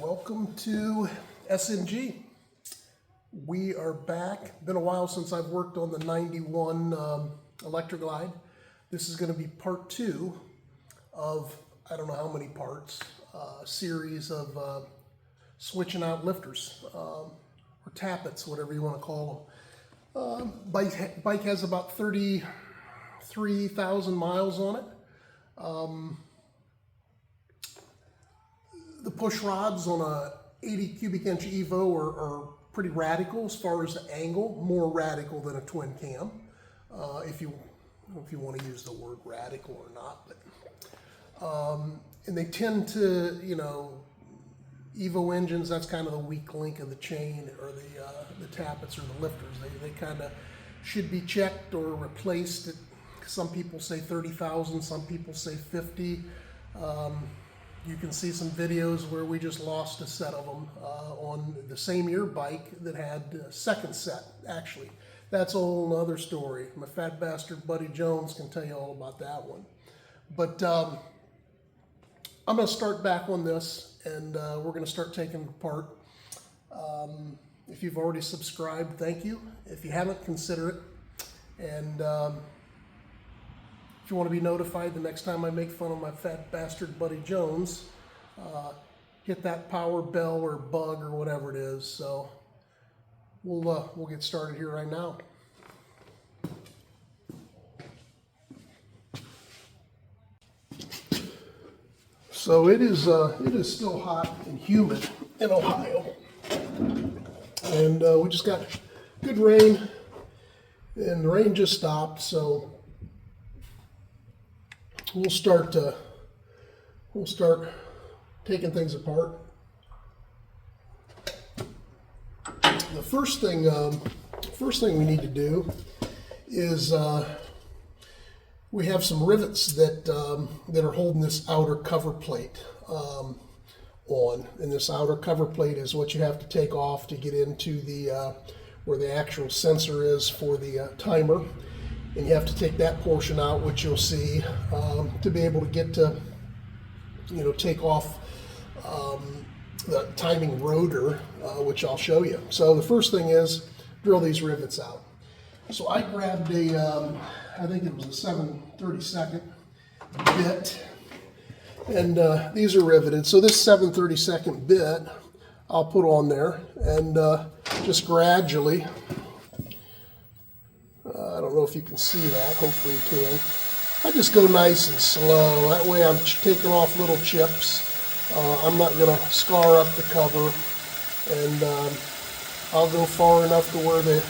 Welcome to SMG. We are back. Been a while since I've worked on the 91 Electroglide. This is going to be part 2 of, I don't know how many parts, a series of switching out lifters, or tappets, whatever you want to call them. Bike has about 33,000 miles on it. The push rods on a 80 cubic inch Evo are pretty radical as far as the angle, more radical than a twin cam, if you want to use the word radical or not. But and they tend to, Evo engines, that's kind of the weak link of the chain, or the tappets or the lifters. They kind of should be checked or replaced. Some people say 30,000, some people say 50. You can see some videos where we just lost a set of them on the same year bike that had a second set, actually. That's a whole other story. My fat bastard Buddy Jones can tell you all about that one. But I'm going to start back on this, and we're going to start taking it apart. If you've already subscribed, thank you. If you haven't, consider it. And if you want to be notified the next time I make fun of my fat bastard Buddy Jones, hit that power bell or bug or whatever it is. So we'll get started here right now. So it is still hot and humid in Ohio, and we just got good rain, and the rain just stopped. So we'll start taking things apart. The first thing we need to do is we have some rivets that are holding this outer cover plate on, and this outer cover plate is what you have to take off to get into the where the actual sensor is for the timer. And you have to take that portion out, which you'll see, to be able to get to, take off the timing rotor, which I'll show you. So the first thing is drill these rivets out. So I grabbed I think it was a 7/32 bit, and these are riveted. So this 7/32 bit I'll put on there, and just gradually, I don't know if you can see that, hopefully you can. I just go nice and slow. That way I'm taking off little chips. I'm not going to scar up the cover, and I'll go far enough to where the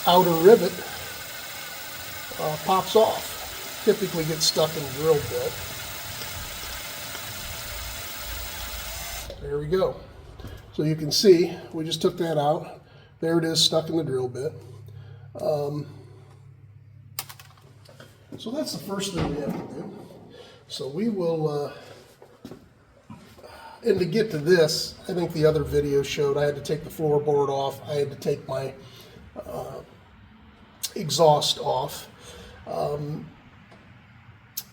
outer rivet pops off. Typically gets stuck in the drill bit. There we go. So you can see, we just took that out. There it is, stuck in the drill bit. So that's the first thing we have to do. So we will, and to get to this, I think the other video showed I had to take the floorboard off. I had to take my exhaust off.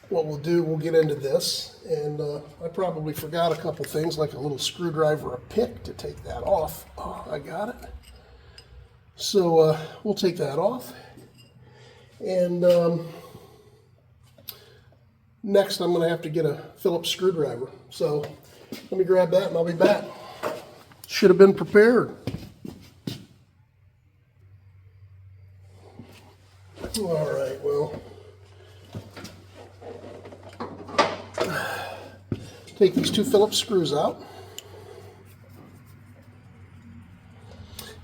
What we'll do, we'll get into this, and I probably forgot a couple things like a little screwdriver, a pick to take that off. Oh, I got it. So we'll take that off, and next I'm going to have to get a Phillips screwdriver. So let me grab that and I'll be back. Should have been prepared. All right, well, take these 2 Phillips screws out.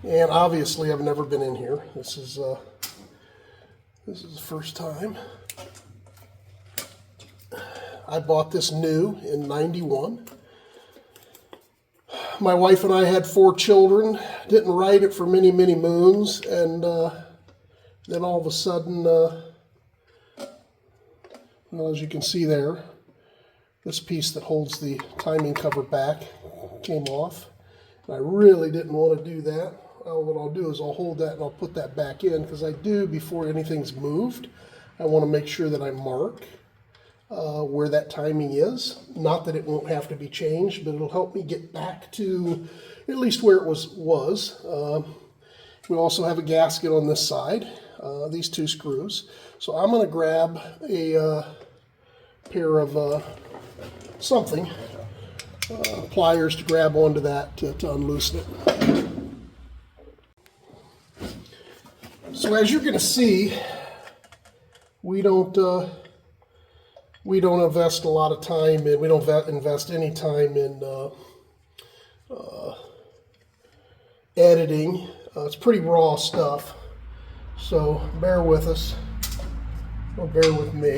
And obviously I've never been in here. This is the first time. I bought this new in '91. My wife and I had 4 children, didn't ride it for many, many moons, and then all of a sudden, as you can see there, this piece that holds the timing cover back came off. And I really didn't want to do that. What I'll do is I'll hold that and I'll put that back in, because I do, before anything's moved, I want to make sure that I mark where that timing is. Not that it won't have to be changed, but it'll help me get back to at least where it was. We also have a gasket on this side, these two screws. So I'm going to grab a pair of something, pliers to grab onto that to unloosen it. So as you're going to see, we don't invest a lot of time in, we don't invest any time in editing. It's pretty raw stuff, so bear with us, or bear with me.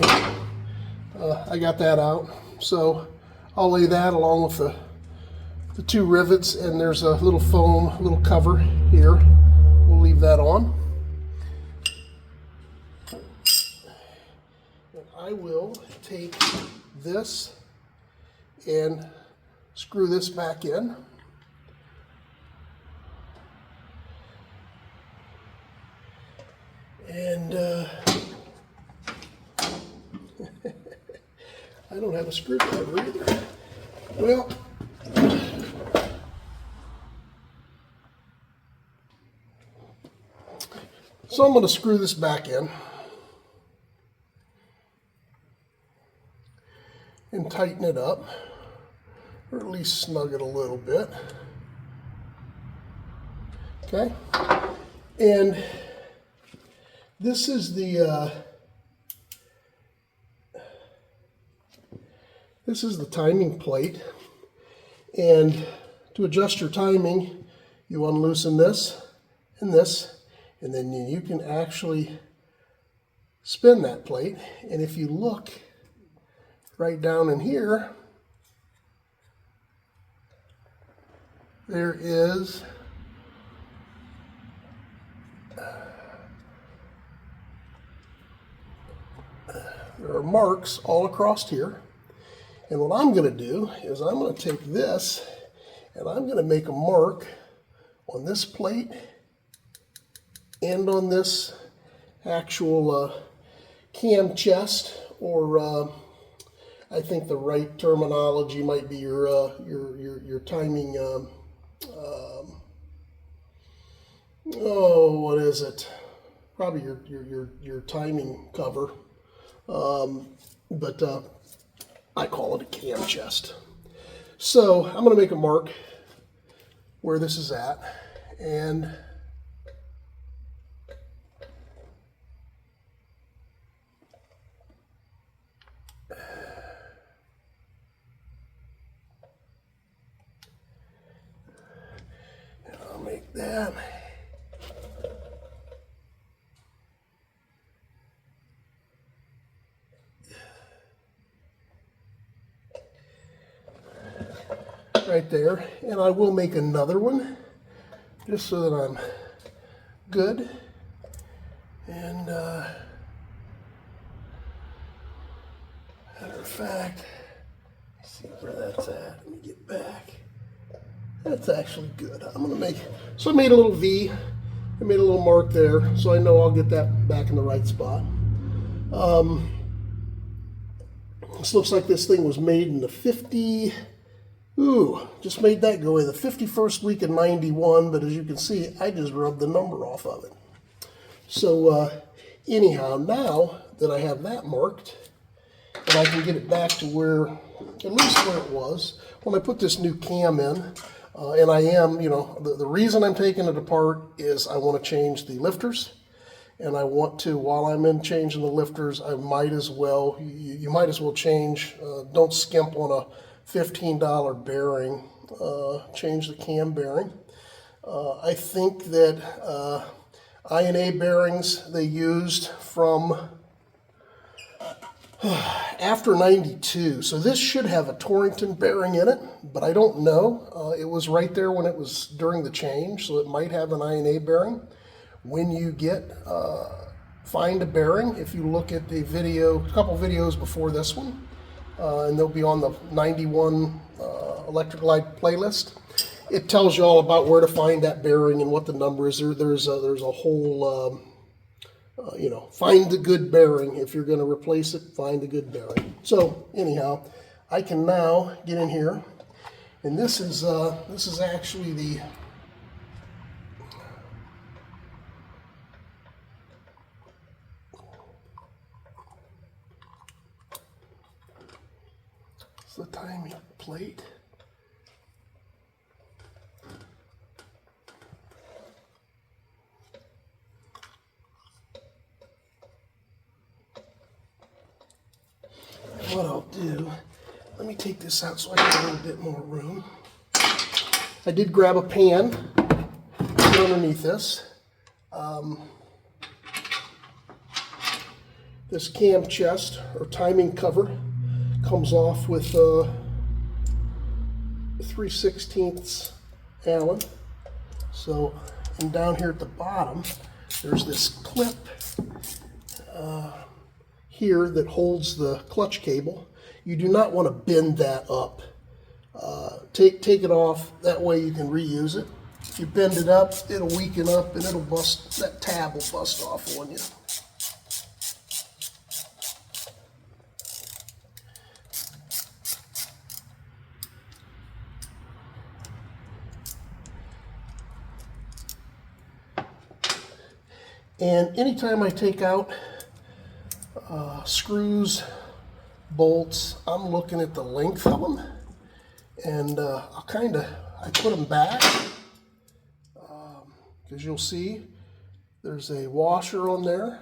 I got that out, so I'll lay that along with the two rivets, and there's a little foam, little cover here. We'll leave that on. And I will take this and screw this back in. And I don't have a screwdriver either. Well, so I'm going to screw this back in and tighten it up, or at least snug it a little bit. Okay, and this is the timing plate, and to adjust your timing, you unloosen this, and then you can actually spin that plate. And if you look right down in here, there is there are marks all across here. And what I'm going to do is I'm going to take this and I'm going to make a mark on this plate and on this actual cam chest, or I think the right terminology might be your timing. What is it? Probably your timing cover. But I call it a cam chest. So I'm going to make a mark where this is at, and I'll make that. Right there, and I will make another one just so that I'm good. And matter of fact, let's see where that's at. Let me get back. That's actually good. I'm gonna make, so I made a little V, I made a little mark there, so I know I'll get that back in the right spot. This looks like this thing was made in the just made that go in the 51st week of 91, but as you can see, I just rubbed the number off of it. So anyhow, now that I have that marked, and I can get it back to where, at least where it was, when I put this new cam in, and I am, the reason I'm taking it apart is I want to change the lifters, and I want to, while I'm in changing the lifters, I might as well, you might as well change, don't skimp on a $15 bearing, change the cam bearing. I think that I&A bearings they used from after 92. So this should have a Torrington bearing in it, but I don't know. It was right there when it was during the change, so it might have an I&A bearing. When you find a bearing, if you look at a couple videos before this one, and they'll be on the 91 Electric Glide playlist. It tells you all about where to find that bearing and what the number is. There's a whole you know, find the good bearing. If you're going to replace it, find a good bearing. So anyhow, I can now get in here, and this is actually the timing plate. What I'll do, let me take this out so I get a little bit more room. I did grab a pan, put underneath this. This cam chest or timing cover comes off with 3/16 Allen. So, and down here at the bottom, there's this clip here that holds the clutch cable. You do not want to bend that up. Take it off, that way you can reuse it. If you bend it up, it'll weaken up and it'll bust, that tab will bust off on you. And anytime I take out screws, bolts, I'm looking at the length of them, and I put them back, because you'll see there's a washer on there,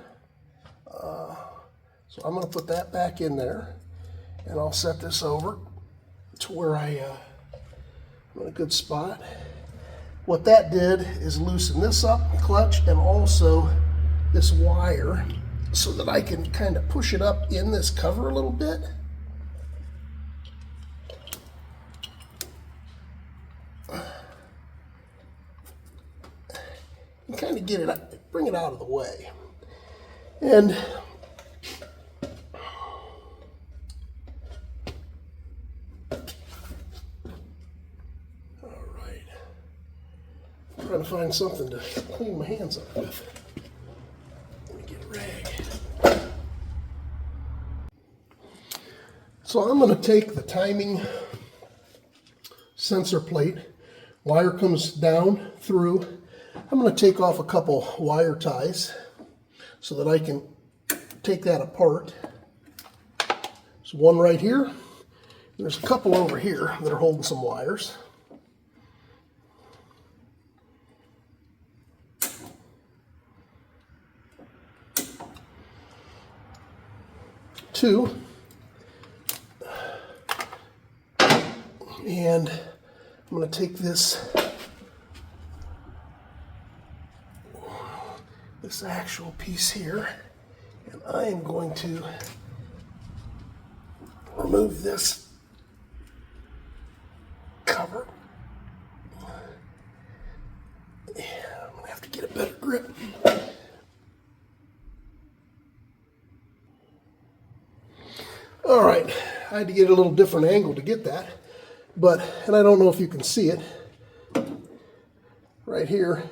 so I'm going to put that back in there, and I'll set this over to where I'm in a good spot. What that did is loosen this up, clutch, and also this wire, so that I can kind of push it up in this cover a little bit. And kind of get it up, bring it out of the way. And all right, I'm trying to find something to clean my hands up with. So I'm going to take the timing sensor plate, wire comes down through. I'm going to take off a couple wire ties so that I can take that apart. There's one right here. There's a couple over here that are holding some wires. Two. And I'm going to take this actual piece here, and I am going to remove this cover. Yeah, I'm going to have to get a better grip. All right, I had to get a little different angle to get that. But, and I don't know if you can see it, right here,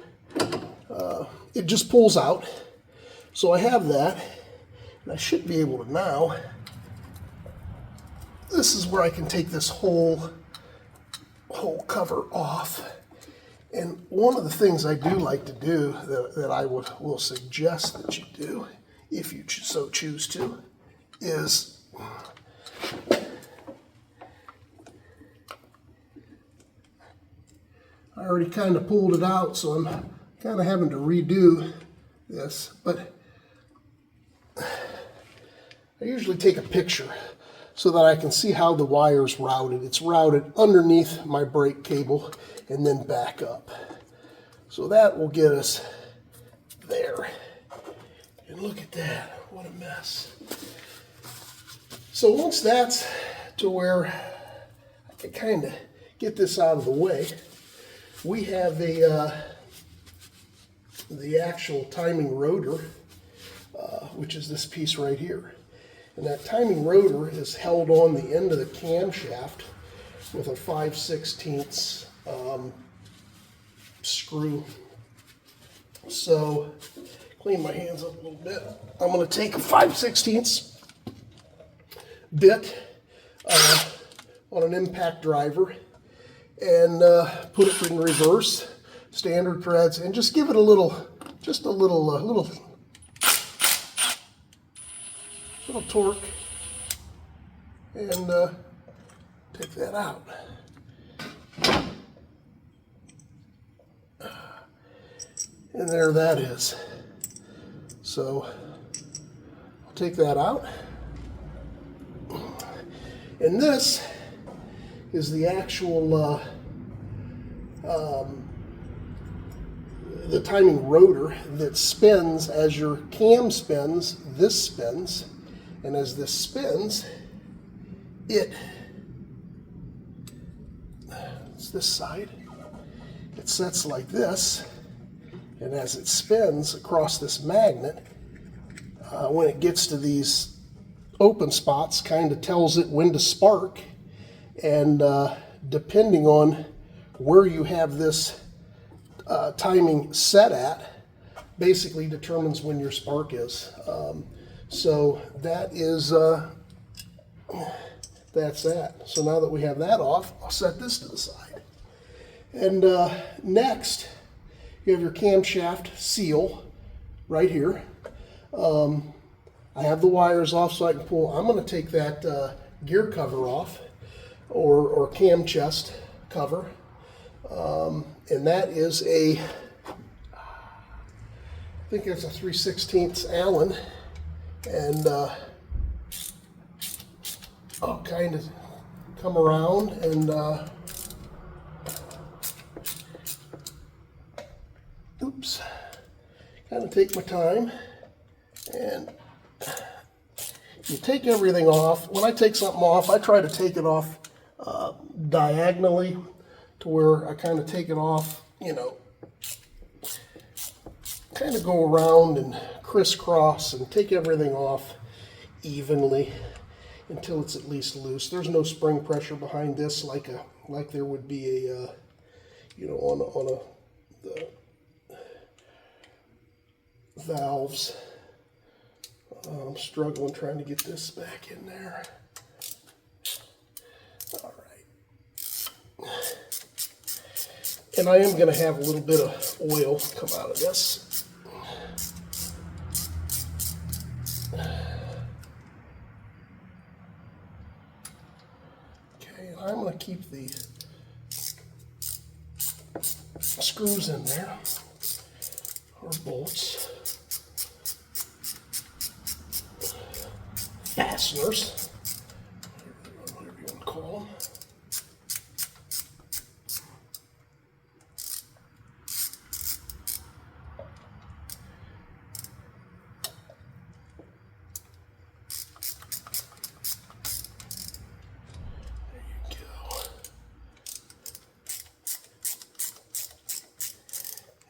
it just pulls out. So I have that, and I should be able to now, this is where I can take this whole cover off. And one of the things I do like to do, that I will suggest that you do, if you so choose to, is I already kind of pulled it out, so I'm kind of having to redo this, but I usually take a picture so that I can see how the wire's routed. It's routed underneath my brake cable and then back up. So that will get us there. And look at that, what a mess. So once that's to where I can kind of get this out of the way, we have the actual timing rotor, which is this piece right here. And that timing rotor is held on the end of the camshaft with a 5/16 screw. So clean my hands up a little bit. I'm going to take a 5/16 bit on an impact driver and put it in reverse, standard threads, and just give it a little, little torque, and take that out. And there that is. So I'll take that out. And this is the actual the timing rotor that spins as your cam spins. This spins, and as this spins, it's this side. It sets like this, and as it spins across this magnet, when it gets to these open spots, kind of tells it when to spark, and depending on where you have this timing set at, basically determines when your spark is. So that is that's that. So now that we have that off, I'll set this to the side. And next, you have your camshaft seal right here. I have the wires off so I can pull. I'm going to take that gear cover off, or cam chest cover. And that is I think it's a 3/16 Allen. And I'll kind of come around and oops, kind of take my time, and you take everything off. When I take something off, I try to take it off diagonally, to where I kind of take it off, you know, kind of go around and crisscross and take everything off evenly until it's at least loose. There's no spring pressure behind this like there would be a you know, on the valves. I'm struggling trying to get this back in there. All right. And I am going to have a little bit of oil come out of this. Okay, and I'm going to keep the screws in there, or bolts, fasteners, whatever you want to call them.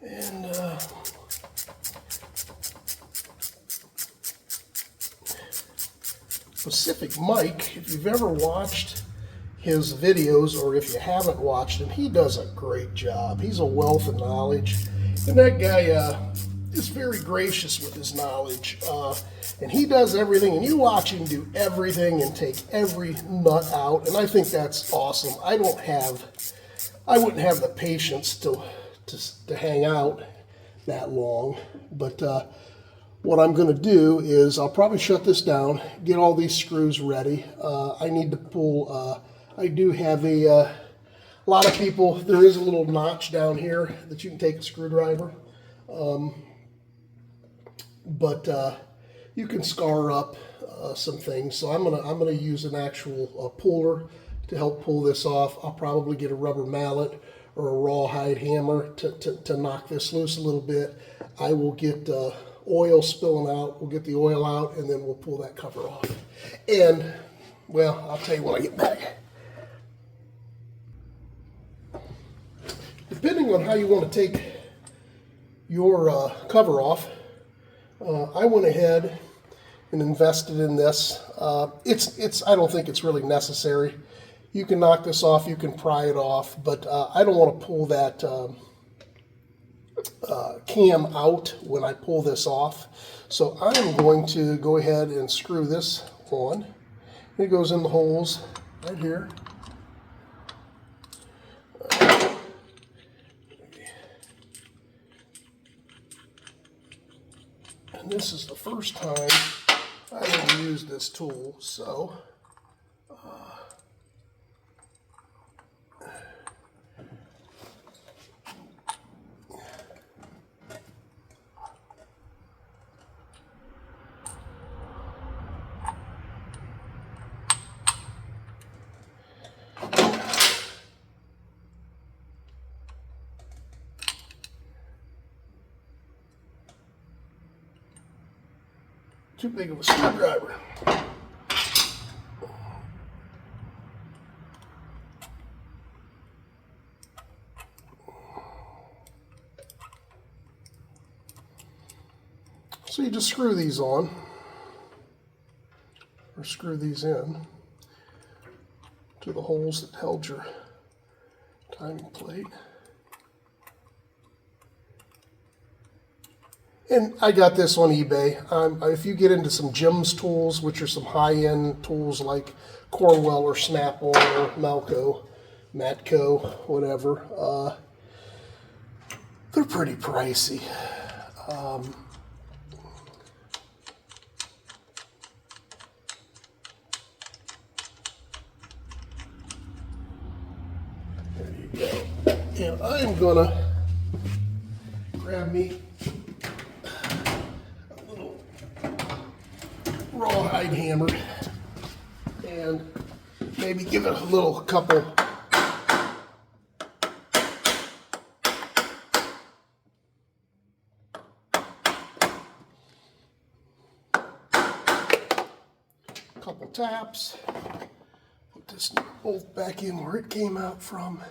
And Pacific Mike, if you've ever watched his videos, or if you haven't watched him, he does a great job. He's a wealth of knowledge, and that guy is very gracious with his knowledge. And he does everything, and you watch him do everything and take every nut out, and I think that's awesome. I wouldn't have the patience to hang out that long, but what I'm going to do is I'll probably shut this down, get all these screws ready. I need to pull, I do have a lot of people, there is a little notch down here that you can take a screwdriver, but you can scar up some things. So I'm gonna use an actual puller to help pull this off. I'll probably get a rubber mallet or a rawhide hammer to knock this loose a little bit. I will get oil spilling out. We'll get the oil out, and then we'll pull that cover off. And, well, I'll tell you when I get back. Depending on how you want to take your cover off, I went ahead and invested in this. I don't think it's really necessary. You can knock this off, you can pry it off, but I don't want to pull that cam out when I pull this off. So I'm going to go ahead and screw this on. It goes in the holes right here. And this is the first time I've ever used this tool, so too big of a screwdriver. So you just screw these on, or screw these in to the holes that held your timing plate. And I got this on eBay. If you get into some Jim's tools, which are some high-end tools like Cornwell or Snap-on or Melco, Matco, whatever, they're pretty pricey. There you go. And I'm gonna grab me rawhide hammer and maybe give it a little couple taps. Put this bolt back in where it came out from.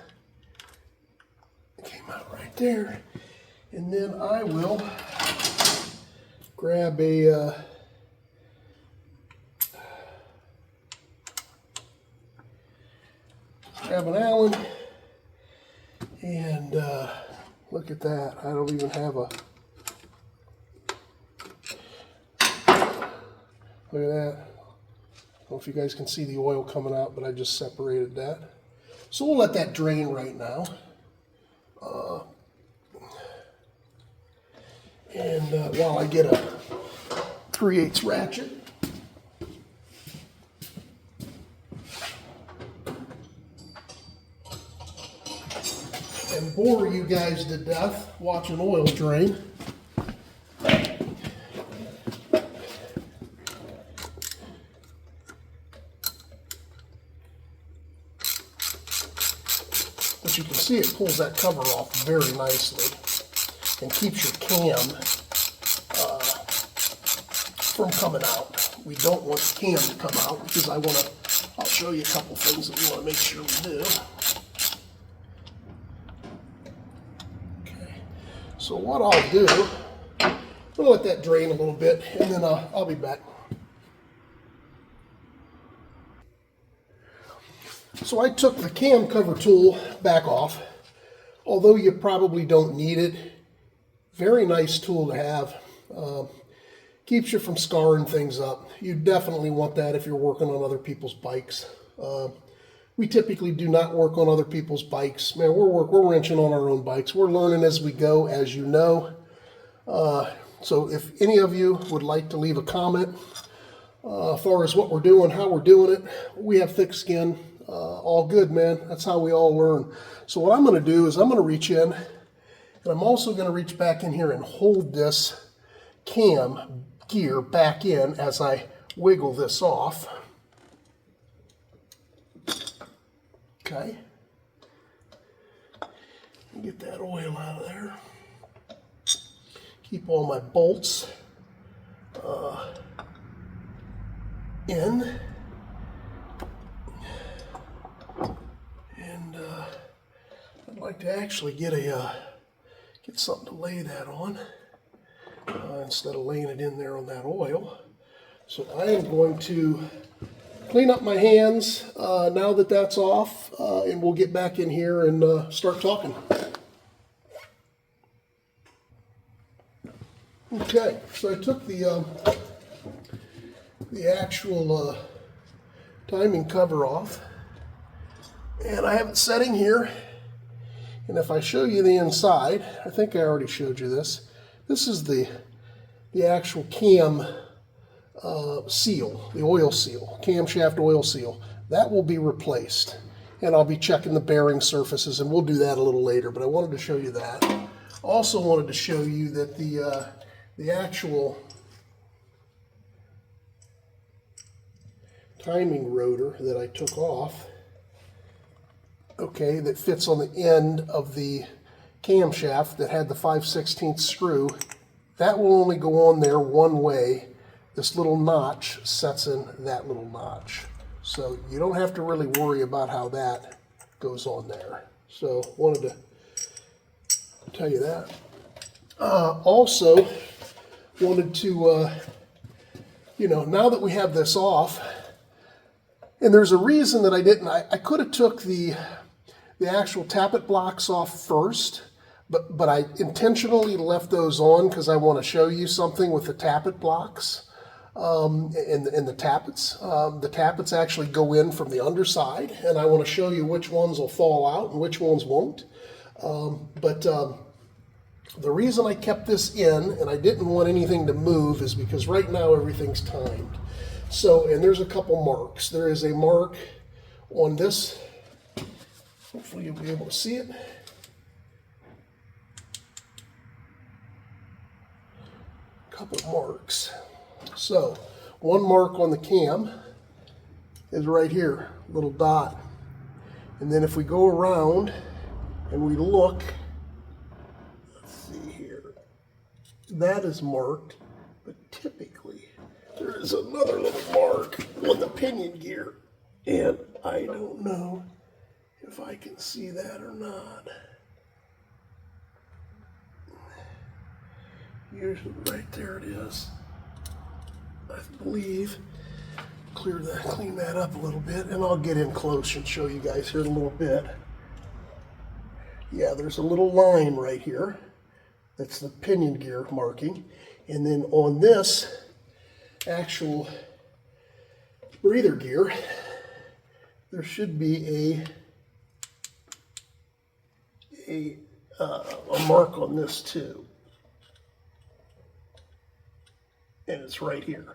It came out right there. And then I will grab a grab an Allen, and look at that. I don't even have a, look at that. I don't know if you guys can see the oil coming out, but I just separated that. So we'll let that drain right now. And while I get a 3/8 ratchet, and bore you guys to death watching oil drain. But you can see it pulls that cover off very nicely and keeps your cam from coming out. We don't want the cam to come out because I'll show you a couple things that we want to make sure we do. So what I'll do, I'm going to let that drain a little bit, and then I'll be back. So I took the cam cover tool back off, although you probably don't need it. Very nice tool to have. Keeps you from scarring things up. You definitely want that if you're working on other people's bikes. We typically do not work on other people's bikes. Man, we're wrenching on our own bikes. We're learning as we go, as you know. So if any of you would like to leave a comment as far as what we're doing, how we're doing it, we have thick skin. All good, man. That's how we all learn. So what I'm going to do is I'm going to reach in, and I'm also going to reach back in here and hold this cam gear back in as I wiggle this off. Okay. Get that oil out of there. Keep all my bolts in. And I'd like to actually get something to lay that on instead of laying it in there on that oil. So I am going to clean up my hands now that that's off, and we'll get back in here and start talking. Okay, so I took the actual timing cover off, and I have it setting here. And if I show you the inside, I think I already showed you this. This is the actual cam seal, the oil seal, camshaft oil seal. That will be replaced, and I'll be checking the bearing surfaces, and we'll do that a little later. But I wanted to show you that. Also wanted to show you that the actual timing rotor that I took off, okay, that fits on the end of the camshaft that had the 5/16 screw, that will only go on there one way. This little notch sets in that little notch. So you don't have to really worry about how that goes on there. So wanted to tell you that. Also wanted to, now that we have this off, and there's a reason that I didn't, I could have took the actual tappet blocks off first, but I intentionally left those on because I want to show you something with the tappet blocks and the tappets. The tappets actually go in from the underside, and I want to show you which ones will fall out and which ones won't. The reason I kept this in and I didn't want anything to move is because right now everything's timed. So, and there's a couple marks. There is a mark on this. Hopefully you'll be able to see it. Couple marks. So, one mark on the cam is right here, little dot. And then if we go around and we look, that is marked, but typically there is another little mark on the pinion gear, and I don't know if I can see that or not. Usually right there it is. I believe. Clean that up a little bit, and I'll get in close and show you guys here in a little bit. Yeah, there's a little line right here. That's the pinion gear marking. And then on this actual breather gear, there should be a mark on this too. And it's right here.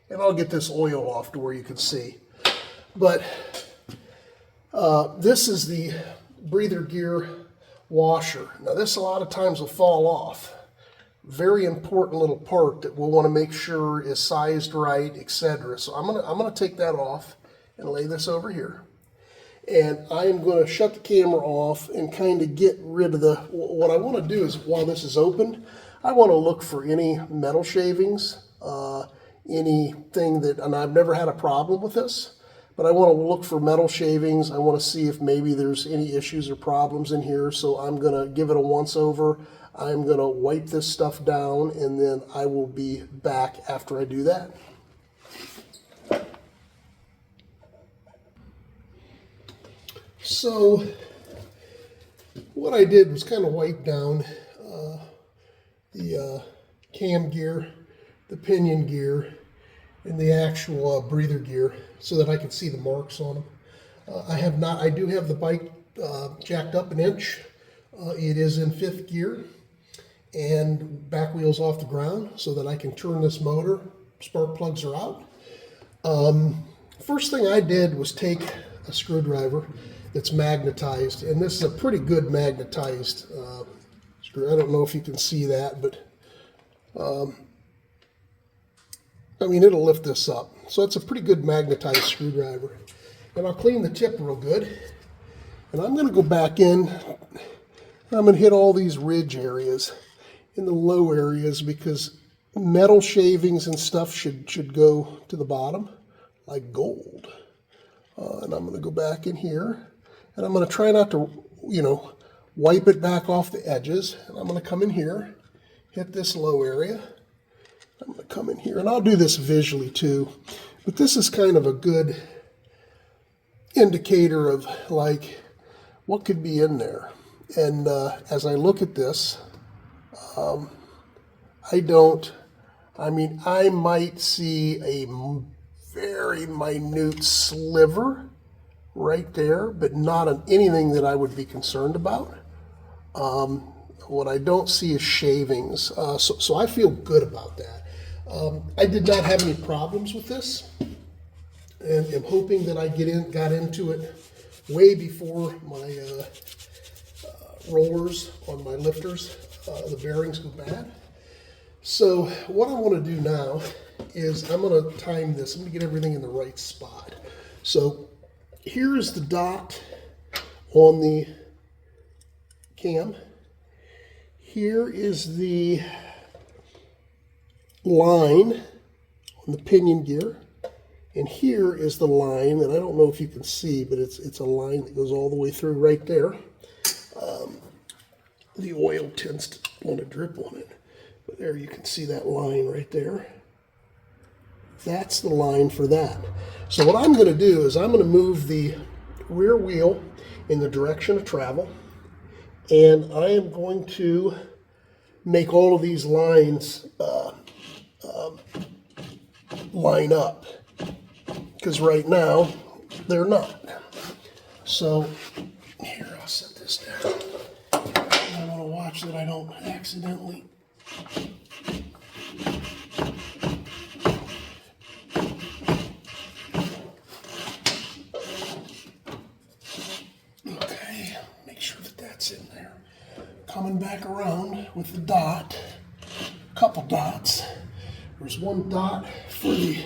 And I'll get this oil off to where you can see. But this is the breather gear washer. Now this a lot of times will fall off. Very important little part that we'll want to make sure is sized right, etc. So I'm gonna take that off and lay this over here. And I am going to shut the camera off and kind of get rid of what I want to do is while this is open, I want to look for any metal shavings, anything that, and I've never had a problem with this, but I want to look for metal shavings. I want to see if maybe there's any issues or problems in here. So I'm going to give it a once over. I'm going to wipe this stuff down, and then I will be back after I do that. So what I did was kind of wipe down the cam gear, the pinion gear, and the actual breather gear so that I could see the marks on them. I do have the bike jacked up an inch. It is in 5th gear and back wheels off the ground so that I can turn this motor. Spark plugs are out. First thing I did was take a screwdriver that's magnetized, and this is a pretty good magnetized screw. I don't know if you can see that, but I mean, it'll lift this up. So it's a pretty good magnetized screwdriver. And I'll clean the tip real good. And I'm going to go back in. I'm going to hit all these ridge areas in the low areas because metal shavings and stuff should go to the bottom like gold. And I'm going to go back in here. And I'm going to try not to, wipe it back off the edges. And I'm going to come in here, hit this low area. I'm going to come in here, and I'll do this visually too, but this is kind of a good indicator of like what could be in there. And as I look at this, I don't, I mean, I might see a very minute sliver right there, but not on anything that I would be concerned about. What I don't see is shavings, so I feel good about that. I did not have any problems with this, and am hoping that I got into it way before my rollers on my lifters, the bearings go bad. So what I want to do now is I'm going to time this. I'm going to get everything in the right spot. So here is the dot on the cam. Here is the line on the pinion gear. And here is the line, and I don't know if you can see, but it's a line that goes all the way through right there. The oil tends to want to drip on it. But there you can see that line right there. That's the line for that. So what I'm going to do is I'm going to move the rear wheel in the direction of travel, and I am going to make all of these lines line up, because right now they're not. So here, I'll set this down. I want to watch that I don't accidentally. Okay, make sure that that's in there. Coming back around with the dot, couple dots. There's one dot for the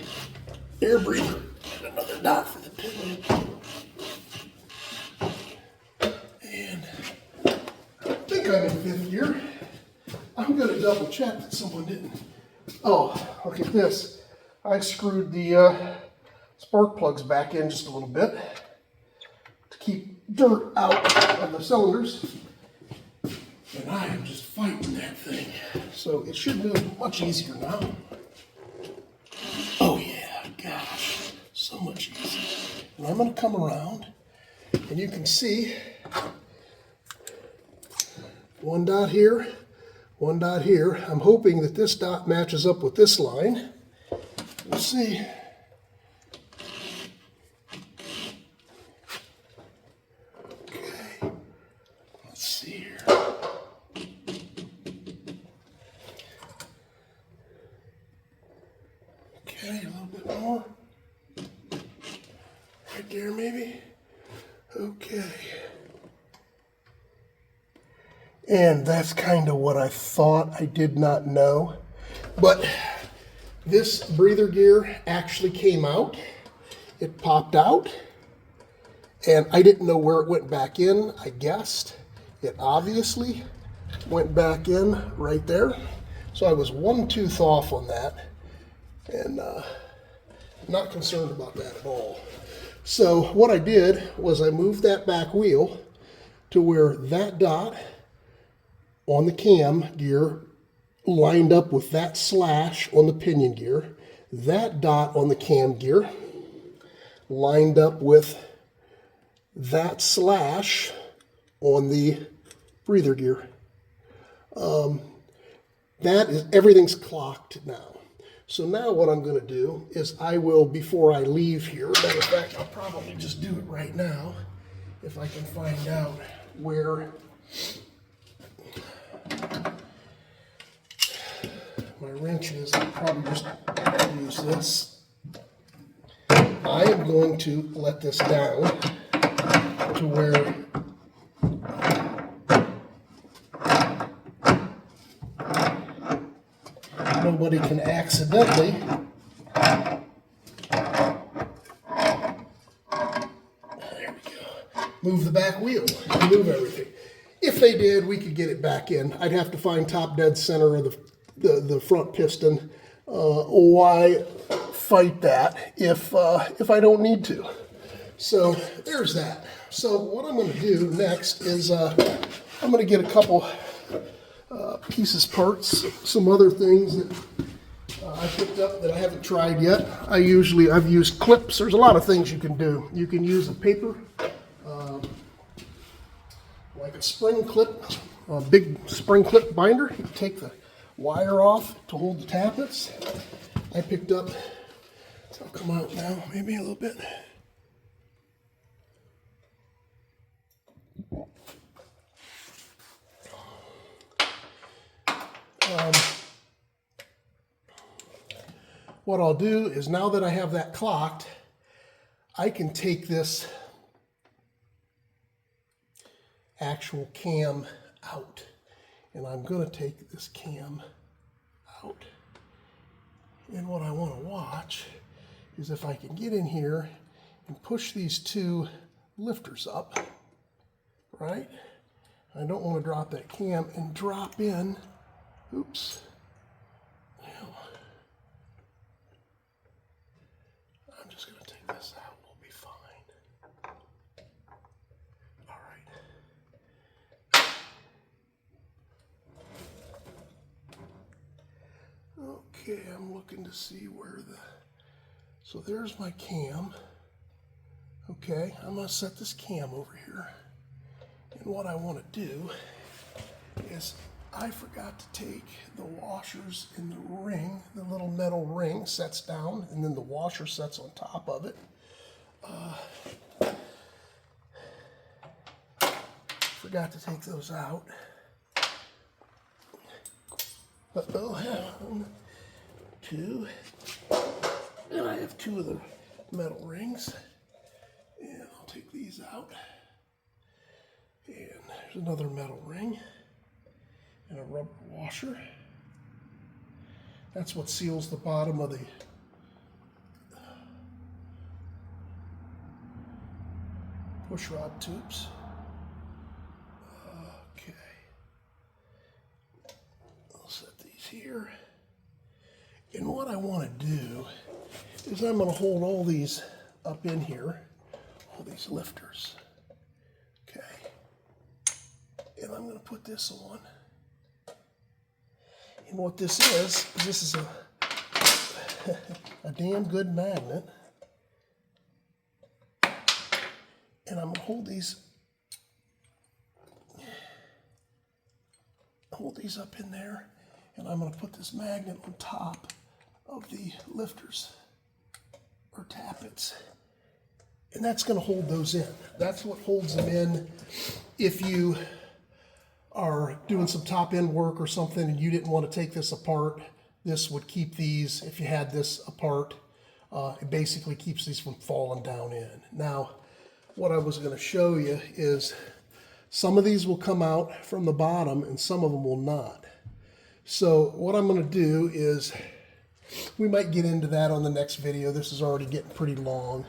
air breather and another dot for the pinion. And I think I'm in fifth gear. I'm going to double check that someone didn't. Oh, look at this. I screwed the spark plugs back in just a little bit to keep dirt out of the cylinders. And I am just fighting that thing. So it should move much easier now. Oh yeah, gosh, so much easier. And I'm going to come around, and you can see one dot here, one dot here. I'm hoping that this dot matches up with this line. We'll see. Okay, let's see here. Okay, a little bit more. Right there, maybe. Okay. And that's kind of what I thought. I did not know. But this breather gear actually came out. It popped out. And I didn't know where it went back in. I guessed. It obviously went back in right there. So I was one tooth off on that. And not concerned about that at all. So what I did was I moved that back wheel to where that dot on the cam gear lined up with that slash on the pinion gear. That dot on the cam gear lined up with that slash on the breather gear. That is, everything's clocked now. So now what I'm going to do is I will, before I leave here, matter of fact, I'll probably just do it right now, if I can find out where my wrench is. I'll probably just use this. I am going to let this down to where nobody can accidentally there we go, move the back wheel and move everything. If they did, we could get it back in. I'd have to find top dead center of the front piston. Why fight that if I don't need to? So there's that. So what I'm going to do next is I'm going to get a couple pieces, parts, some other things that I picked up that I haven't tried yet. I've used clips. There's a lot of things you can do. You can use a paper, like a spring clip, a big spring clip binder. You take the wire off to hold the tappets. I picked up, so I'll come out now, maybe a little bit. What I'll do is, now that I have that clocked, I can take this actual cam out. And I'm going to take this cam out. And what I want to watch is if I can get in here and push these two lifters up, right? I don't want to drop that cam and drop in. Oops. I'm just going to take this out. We'll be fine. All right. Okay, I'm looking to see where so there's my cam. Okay, I'm going to set this cam over here. And what I want to do is, I forgot to take the washers in the ring. The little metal ring sets down, and then the washer sets on top of it. Forgot to take those out. But I'll have 1, 2, and I have 2 of the metal rings. And I'll take these out. And there's another metal ring. And a rubber washer. That's what seals the bottom of the push rod tubes. Okay. I'll set these here. And what I want to do is, I'm going to hold all these up in here, all these lifters. Okay. And I'm going to put this on. And what this is a damn good magnet. And I'm going to hold these up in there, and I'm going to put this magnet on top of the lifters or tappets. And that's going to hold those in. That's what holds them in. If you are doing some top end work or something and you didn't want to take this apart, this would keep these, if you had this apart, it basically keeps these from falling down in. Now, what I was going to show you is, some of these will come out from the bottom and some of them will not. So what I'm going to do is, we might get into that on the next video. This is already getting pretty long.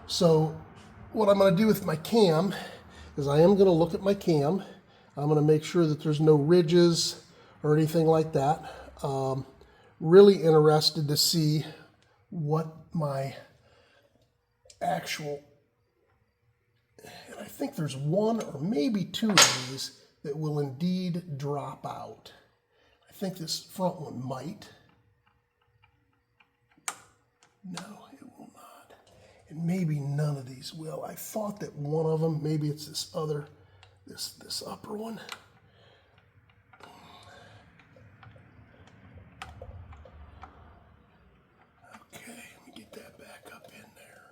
So what I'm going to do with my cam is, I am going to look at my cam. I'm going to make sure that there's no ridges or anything like that. Really interested to see what my actual, and I think there's 1 or maybe 2 of these that will indeed drop out. I think this front one might. No, it will not. And maybe none of these will. I thought that one of them, maybe it's this other, this upper one. Okay, let me get that back up in there.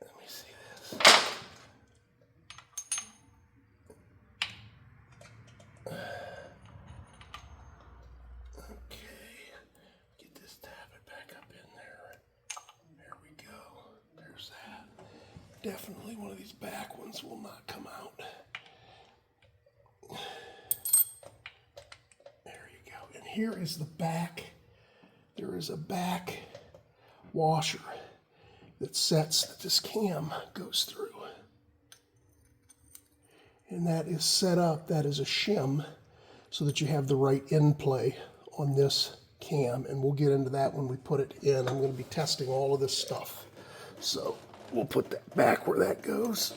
Let me see this. Definitely one of these back ones will not come out. There you go. And here is the back. There is a back washer that sets that this cam goes through. And that is set up, that is a shim, so that you have the right end play on this cam. And we'll get into that when we put it in. I'm going to be testing all of this stuff. So we'll put that back where that goes.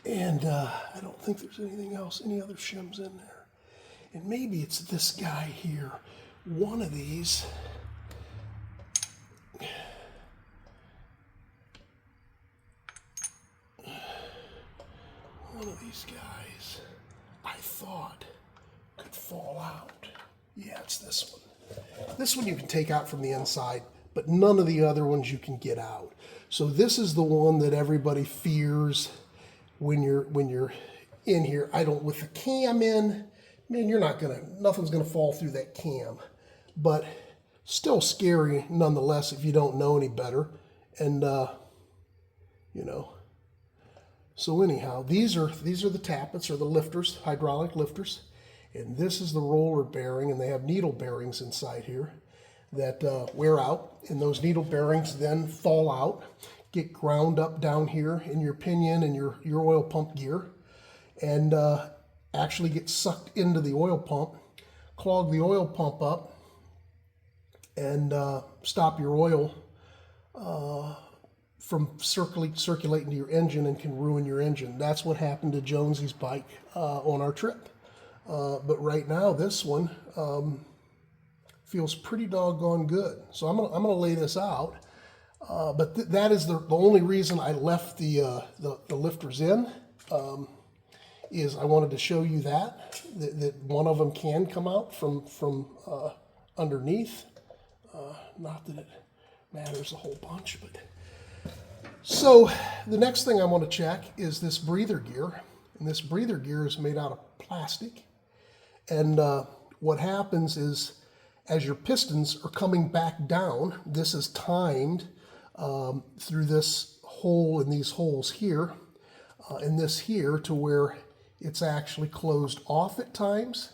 And I don't think there's anything else, any other shims in there. And maybe it's this guy here. One of these these guys I thought could fall out. Yeah, it's this one. This one you can take out from the inside, but none of the other ones you can get out. So this is the one that everybody fears when you're in here. With the cam in, man, nothing's gonna fall through that cam. But still scary nonetheless if you don't know any better. And you know. So anyhow, these are the tappets, or the lifters, hydraulic lifters. And this is the roller bearing, and they have needle bearings inside here that wear out, and those needle bearings then fall out, get ground up down here in your pinion and your oil pump gear, and actually get sucked into the oil pump, clog the oil pump up, and stop your oil from circulating to your engine, and can ruin your engine. That's what happened to Jonesy's bike on our trip. But right now, this one feels pretty doggone good. So I'm gonna lay this out. But that is the only reason I left the lifters in, is I wanted to show you that one of them can come out from underneath. Not that it matters a whole bunch, but. So the next thing I want to check is this breather gear. And this breather gear is made out of plastic. And what happens is, as your pistons are coming back down, this is timed through this hole and these holes here, and this here, to where it's actually closed off at times,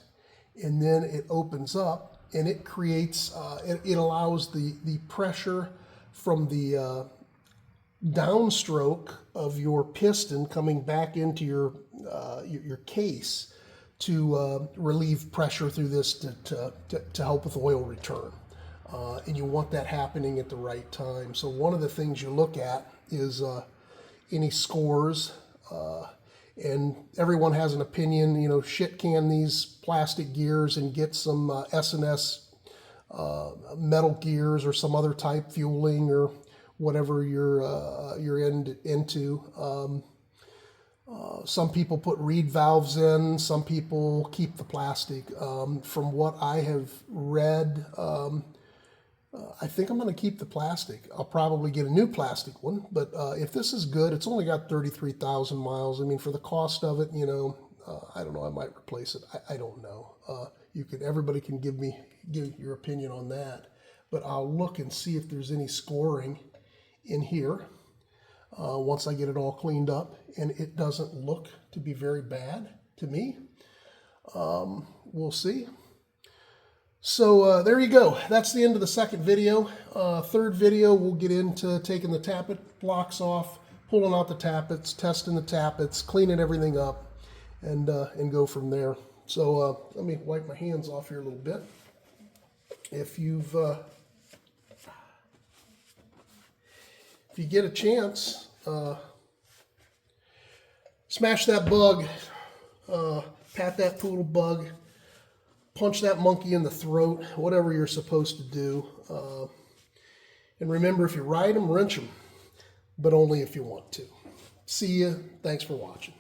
and then it opens up, and it creates, it allows the pressure from the downstroke of your piston coming back into your case to relieve pressure through this to help with oil return. And you want that happening at the right time. So one of the things you look at is any scores, and everyone has an opinion. You know, shit can these plastic gears and get some S&S metal gears or some other type fueling or whatever you're into. Some people put reed valves in, some people keep the plastic. From what I have read, I think I'm going to keep the plastic. I'll probably get a new plastic one, but if this is good, it's only got 33,000 miles. I mean, for the cost of it, you know, I don't know, I might replace it. I don't know. Everybody can give your opinion on that, but I'll look and see if there's any scoring in here once I get it all cleaned up, and it doesn't look to be very bad to me. We'll see. So there you go. That's the end of the second video. Third video, we'll get into taking the tappet blocks off, pulling out the tappets, testing the tappets, cleaning everything up, and go from there. So let me wipe my hands off here a little bit. If you get a chance, smash that bug, pat that poodle bug, punch that monkey in the throat, whatever you're supposed to do. And remember, if you ride them, wrench them, but only if you want to. See ya. Thanks for watching.